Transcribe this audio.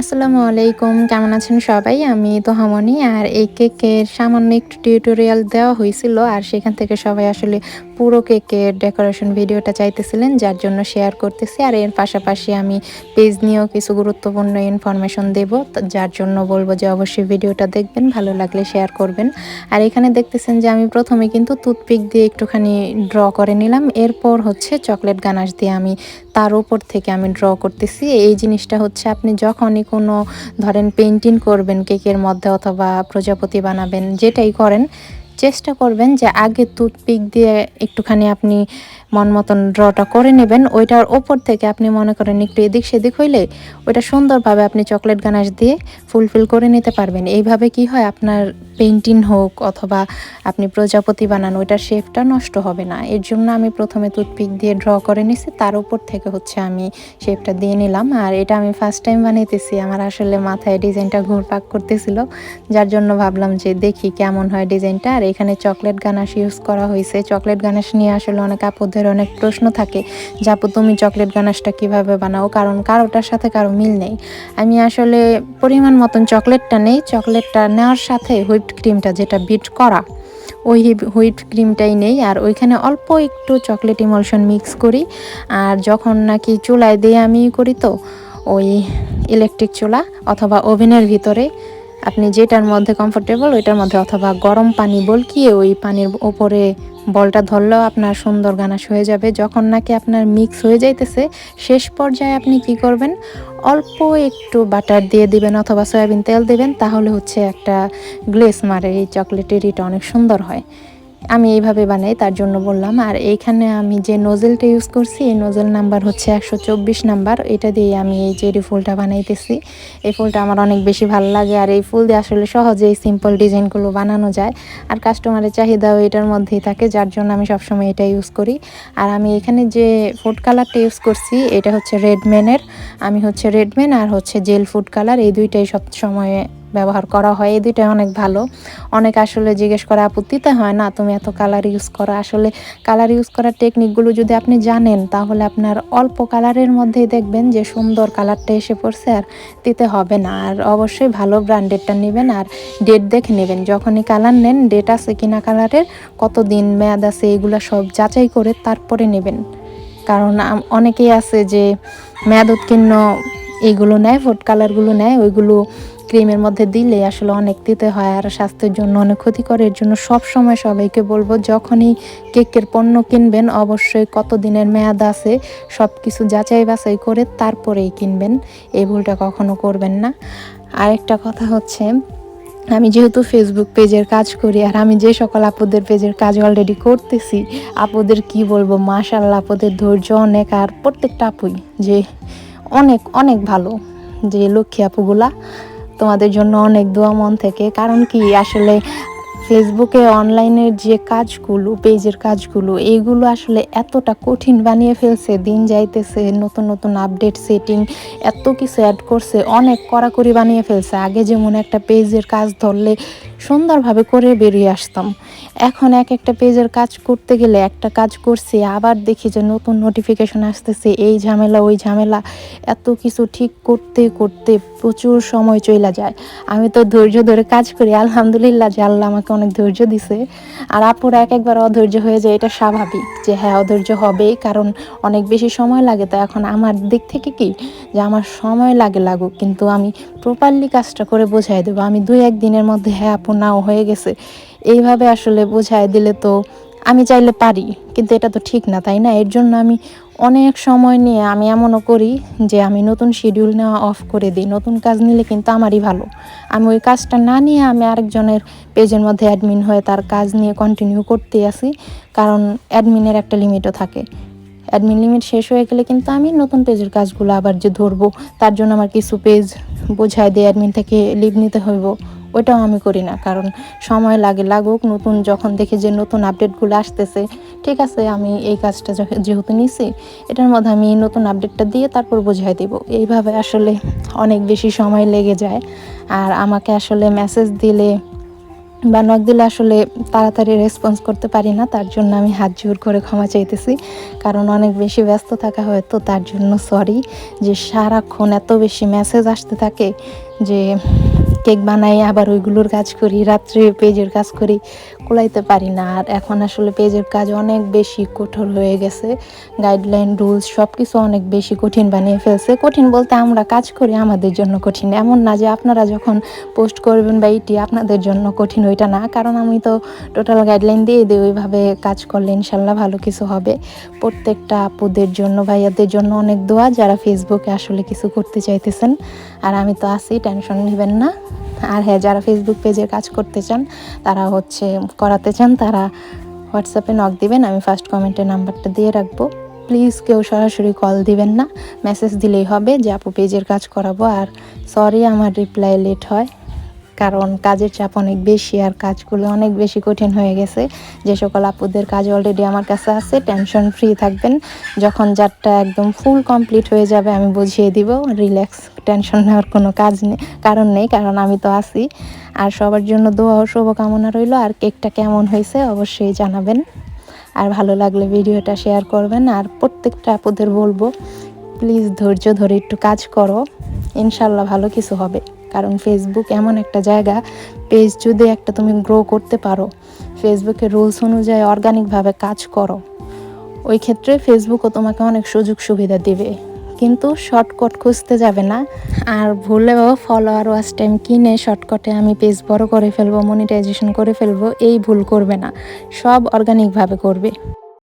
আসসালামু আলাইকুম। কেমন আছেন সবাই? আমি তোহামনি। আর এই কেকের সামান্য একটু টিউটোরিয়াল দেওয়া হইছিল। আর সেখান থেকে সবাই আসলে পুরো কেকের ডেকোরেশন ভিডিওটা চাইতেছিলেন, যার জন্য শেয়ার করতেছি। আর এর পাশাপাশি আমি পেজ নিয়েও কিছু গুরুত্বপূর্ণ ইনফরমেশন দেব। যার জন্য বলব যে অবশ্যই ভিডিওটা দেখবেন, ভালো লাগলে শেয়ার করবেন। আর এখানে দেখতেছেন যে আমি প্রথমে কিন্তু টুথপিক দিয়ে একটুখানি ড্র করে নিলাম। এরপর হচ্ছে চকলেট গানাশ দিয়ে আমি তার উপর থেকে আমি ড্র করতেছি। এই জিনিসটা হচ্ছে আপনি যখনই কোনো ধরেন পেইন্টিং করবেন কেকের মধ্যে অথবা প্রজাপতি বানাবেন, যেটাই করেন চেষ্টা করবেন যে আগে টুথপিক দিয়ে একটুখানি আপনি মন মতন ড্রটা করে নেবেন। ওইটার ওপর থেকে আপনি মনে করেন একটু এদিক সেদিক হইলে ওইটা সুন্দরভাবে আপনি চকলেট গানাশ দিয়ে ফুলফিল করে নিতে পারবেন। এইভাবে কি হয়, আপনার পেইন্টিং হোক অথবা আপনি প্রজাপতি বানান, ওইটার শেপটা নষ্ট হবে না। এর জন্য আমি প্রথমে টুথপিক দিয়ে ড্র করে নিছি, তার উপর থেকে হচ্ছে আমি শেপটা দিয়ে নিলাম। আর এটা আমি ফার্স্ট টাইম বানাইতেছি, আমার আসলে মাথায় ডিজাইনটা ঘুরপাক করতেছিল, যার জন্য ভাবলাম যে দেখি কেমন হয় ডিজাইনটা। আর এখানে চকলেট গানাশ ইউজ করা হয়েছে। চকলেট গানাশ নিয়ে আসলে অনেক আপুদের অনেক প্রশ্ন থাকে যে আপু তুমি চকলেট গানাশটা কিভাবে বানাও, কারণ কারোটার সাথে কারো মিল নেই। আমি আসলে পরিমাণ মতন চকলেটটা নেই, চকলেটটা নেওয়ার সাথে হুইপড ক্রিমটা যেটা বিট করা ওই হুইপ ক্রিমটাই নেই। আর ওইখানে অল্প একটু চকলেট ইমলশন মিক্স করি। আর যখন নাকি চুলায় দিয়ে আমি করি, তো ওই ইলেকট্রিক চুলা অথবা ওভেনের ভিতরে আপনি যেটার মধ্যে কমফোর্টেবল ওইটার মধ্যে, অথবা গরম পানি বলকিয়ে ওই পানির ওপরে বলটা ধরলেও আপনার সুন্দর গানাশ হয়ে যাবে। যখন নাকি আপনার মিক্স হয়ে যাইতেছে শেষ পর্যায়ে আপনি কি করবেন, অল্প একটু বাটার দিয়ে দিবেন অথবা সয়াবিন তেল দিবেন, তাহলে হচ্ছে একটা গ্লেস মারে এই চকলেটের, এটা অনেক সুন্দর হয়। আমি এইভাবে বানাই, তার জন্য বললাম। আর এইখানে আমি যে নোজেলটা ইউজ করছি, এই নোজেল নাম্বার হচ্ছে 124 নাম্বার। এটা দিয়ে আমি এই চেরি ফুলটা বানাইতেছি। এই ফুলটা আমার অনেক বেশি ভালো লাগে। আর এই ফুল দিয়ে আসলে সহজেই সিম্পল ডিজাইনগুলো বানানো যায়। আর কাস্টমারের চাহিদাও এটার মধ্যেই থাকে, যার জন্য আমি সবসময় এটা ইউজ করি। আর আমি এখানে যে ফুড কালারটা ইউজ করছি, এটা হচ্ছে রেডম্যানের। আমি হচ্ছে রেডম্যান আর হচ্ছে জেল ফুড কালার, এই দুইটাই সব সময় ব্যবহার করা হয়। এই দুইটাই অনেক ভালো। অনেক আসলে জিজ্ঞেস করে আপত্তিতে হয় না তুমি এত কালার ইউজ করো। আসলে কালার ইউজ করার টেকনিকগুলো যদি আপনি জানেন, তাহলে আপনার অল্প কালারের মধ্যেই দেখবেন যে সুন্দর কালারটা এসে পড়ছে, আর দিতে হবে না। আর অবশ্যই ভালো ব্র্যান্ডেডটা নেবেন, আর ডেট দেখে নেবেন। যখনই কালার নেন ডেট আছে কিনা কালারের, কতদিন মেয়াদ আছে, এগুলো সব যাচাই করে তারপরে নেবেন। কারণ অনেকেই আছে যে মেয়াদ উত্তীর্ণ এইগুলো নেয়, ফুড কালারগুলো নেয়, ওইগুলো ক্রিমের মধ্যে দিলে আসলে অনেক দিতে হয় আর স্বাস্থ্যের জন্য অনেক ক্ষতিকর। এর জন্য সব সময় সবাইকে বলবো, যখনই কেকের পণ্য কিনবেন অবশ্যই কত দিনের মেয়াদ আছে সব কিছু যাচাই বাছাই করে তারপরেই কিনবেন। এই ভুলটা কখনো করবেন না। আরেকটা কথা হচ্ছে, আমি যেহেতু ফেসবুক পেজের কাজ করি, আর আমি যে সকল আপুদের পেজের কাজ অলরেডি করতেছি, আপুদের কি বলবো, মাশাআল্লাহ আপুদের ধৈর্য অনেক। আর প্রত্যেকটা আপুই যে অনেক অনেক ভালো, যে লক্ষ্মী আপুগুলা, তোমাদের জন্য অনেক দোয়া মন থেকে। কারণ কি, আসলে ফেসবুকে অনলাইনের যে কাজগুলো, পেজের কাজগুলো, এইগুলো আসলে এতটা কঠিন বানিয়ে ফেলছে, দিন যাইতেছে নতুন নতুন আপডেট সেটিং এত কিছু অ্যাড করছে, অনেক কড়াকড়ি বানিয়ে ফেলছে। আগে যেমন একটা পেজের কাজ ধরলে সুন্দরভাবে করে বেরিয়ে আসতাম, এখন এক একটা পেজের কাজ করতে গেলে একটা কাজ করছি আবার দেখি যে নতুন নোটিফিকেশন আসতেছে, এই ঝামেলা ওই ঝামেলা, এত কিছু ঠিক করতে করতে প্রচুর সময় চলে যায়। আমি তো ধৈর্য ধরে কাজ করি, আলহামদুলিল্লাহ যে আল্লাহ আমাকে অনেক ধৈর্য দিছে। আর আপুরা এক একবার অধৈর্য হয়ে যায়, এটা স্বাভাবিক যে হ্যাঁ অধৈর্য হবেই, কারণ অনেক বেশি সময় লাগে। তো এখন আমার দিক থেকে কি, যে আমার সময় লাগুক, কিন্তু আমি প্রপারলি কাজটা করে বোঝাই দেবো। আমি 2-1 দিনের মধ্যে হ্যাঁ আপু নাও হয়ে গেছে, এইভাবে আসলে বোঝাই দিলে তো আমি চাইলে পারি, কিন্তু এটা তো ঠিক না, তাই না? এর জন্য আমি অনেক সময় নিয়ে আমি এমনও করি যে আমি নতুন শিডিউল নেওয়া অফ করে দিই। নতুন কাজ নিলে কিন্তু আমারই ভালো, আমি ওই কাজটা না নিয়ে আমি আরেকজনের পেজের মধ্যে অ্যাডমিন হয়ে তার কাজ নিয়ে কন্টিনিউ করতে আসি। কারণ অ্যাডমিনের একটা লিমিটও থাকে, অ্যাডমিন লিমিট শেষ হয়ে গেলে কিন্তু আমি নতুন পেজের কাজগুলো আবার যে ধরবো, তার জন্য আমার কিছু পেজ বোঝায় দিয়ে অ্যাডমিন থেকে লিভ নিতে হইব, ওইটাও আমি করি না। কারণ সময় লাগুক, নতুন যখন দেখি যে নতুন আপডেটগুলো আসতেছে, ঠিক আছে আমি এই কাজটা যেহেতু নিছি, এটার মধ্যে আমি নতুন আপডেটটা দিয়ে তারপর বোঝাই দেব। এইভাবে আসলে অনেক বেশি সময় লেগে যায়। আর আমাকে আসলে মেসেজ দিলে বা নক দিলে আসলে তাড়াতাড়ি রেসপন্স করতে পারি না, তার জন্য আমি হাত জোর করে ক্ষমা চাইতেছি। কারণ অনেক বেশি ব্যস্ত থাকা হয়, তো তার জন্য সরি যে সারাক্ষণ এত বেশি মেসেজ আসতে থাকে যে কেক বানাই আবার ওইগুলোর কাজ করি, রাত্রে পেজের কাজ করি, কুলাইতে পারি না। আর এখন আসলে পেজের কাজ অনেক বেশি কঠোর হয়ে গেছে, গাইডলাইন রুলস সব কিছু অনেক বেশি কঠিন বানিয়ে ফেলছে। কঠিন বলতে আমরা কাজ করি আমাদের জন্য কঠিন, এমন না যে আপনারা যখন পোস্ট করবেন বা এটি আপনাদের জন্য কঠিন, ওইটা না। কারণ আমি তো টোটাল গাইডলাইন দিয়ে দিই, ওইভাবে কাজ করলে ইনশাল্লাহ ভালো কিছু হবে। প্রত্যেকটা আপুদের জন্য, ভাইয়াদের জন্য অনেক দোয়া, যারা ফেসবুকে আসলে কিছু করতে চাইতেছেন। আর আমি তো আছি, টেনশন নেবেন না। আর হ্যাঁ, যারা ফেসবুক পেজের কাজ করতে চান, তারা করাতে চান, তারা হোয়াটসঅ্যাপে নক দিবেন, আমি ফার্স্ট কমেন্টে নাম্বারটা দিয়ে রাখবো। প্লিজ কেউ সরাসরি কল দিবেন না, মেসেজ দিলেই হবে যে আপু পেজের কাজ করাবো। আর সরি আমার রিপ্লাই লেট হয়, কারণ কাজের চাপ অনেক বেশি আর কাজগুলো অনেক বেশি কঠিন হয়ে গেছে। যে সকল আপুদের কাজ অলরেডি আমার কাছে আছে, টেনশন ফ্রি থাকবেন। যখন যারটা একদম ফুল কমপ্লিট হয়ে যাবে আমি বুঝিয়ে দিব, রিল্যাক্স, টেনশন নেওয়ার কোনো কারণ নেই, কারণ আমি তো আছি। আর সবার জন্য দোয়া ও শুভকামনা রইল। আর কেকটা কেমন হয়েছে অবশ্যই জানাবেন, আর ভালো লাগলে ভিডিওটা শেয়ার করবেন। আর প্রত্যেকটা আপুদের বলবো, প্লিজ ধৈর্য ধরে একটু কাজ করো, ইনশাল্লাহ ভালো কিছু হবে। কারণ ফেসবুক এমন একটা জায়গা, পেজ যদি একটা তুমি গ্রো করতে পারো, ফেসবুকের রুলস অনুযায়ী অর্গানিকভাবে কাজ করো, ওই ক্ষেত্রে ফেসবুকও তোমাকে অনেক সুযোগ সুবিধা দিবে। কিন্তু শর্টকাট খুঁজতে যাবে না। আর ভুলেও ফলোয়ার ওয়াচ টাইম কিনে শর্টকাটে আমি পেজ বড় করে ফেলবো, মনিটাইজেশন করে ফেলবো, এই ভুল করবে না। সব অর্গানিকভাবে করবে।